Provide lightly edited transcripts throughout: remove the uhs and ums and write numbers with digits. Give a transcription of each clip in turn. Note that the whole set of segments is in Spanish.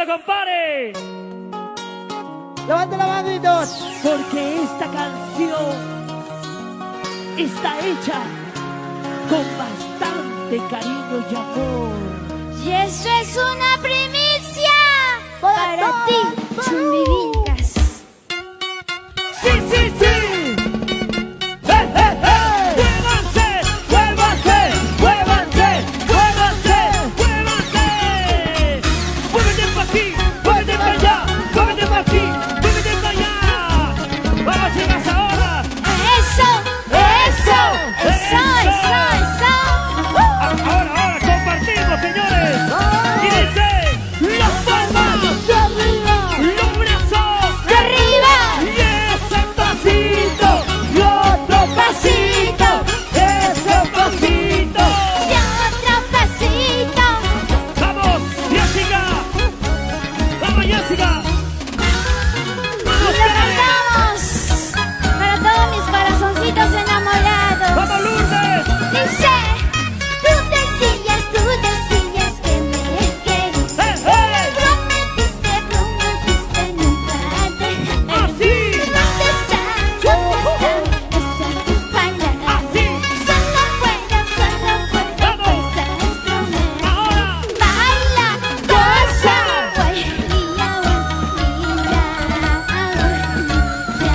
dígalo, compadre. Levante la manito. Porque esta canción está hecha con bastante cariño y amor. Y eso es una primicia para ti, Chumbivilcas. ¡Sí, sí, sí! ¡Muévanse! ¡Muévanse! ¡Muévanse! ¡Muévanse! ¡Muévanse! ¡Muévete para aquí! ¡Muévete para allá! ¡Muévete para aquí! ¡Muévete para allá! ¡Vamos, chicas, ahora! Eso, eso, eso, eso, eso. Ahora, compartimos, señores. Y dice, las palmas De arriba. los brazos De arriba, y ese pasito y otro pasito, ese pasito. y otro pasito. Vamos, Jessica. Vamos, Jessica. Y Vamos, lo Tere. cantamos para todos mis corazoncitos enamorados. Vamos, Lourdes. Dice, tú decías que me querías. ¡Eh! Prometiste nunca dejar. Así, ¿Dónde están esas tus palabras? así. Solo fueron Vamos. esas promesas. Ahora. Baila, goza, pues, y ahora,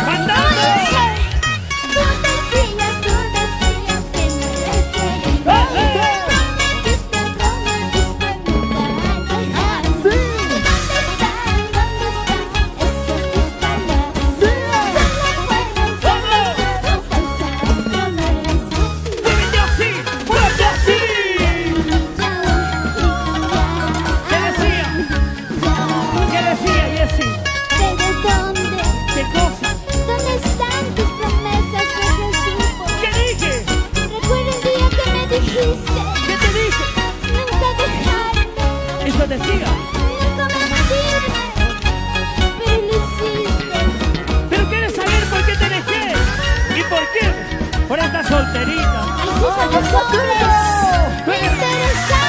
Cantando. tú decías que me querías. ¡Eh! Prometiste nunca dejar. ¿Dónde están esas tus palabras? Solo fueron falsas promesas. Muévete así, muévete así. ¿Qué decía? ¿Qué decía, Jessy? ¿Desde dónde? ¿Qué cosa? ¿Dónde están tus promesas? No se supo. ¿Qué dije? Recuerdo el día que me dijiste ¿Qué te dije? nunca dejarme, Eso decía. nunca mentirme, pero lo hiciste. Pero quieres saber por qué te dejé. ¿Y por qué? Por esta solterita. Así son los hombres, me interesan.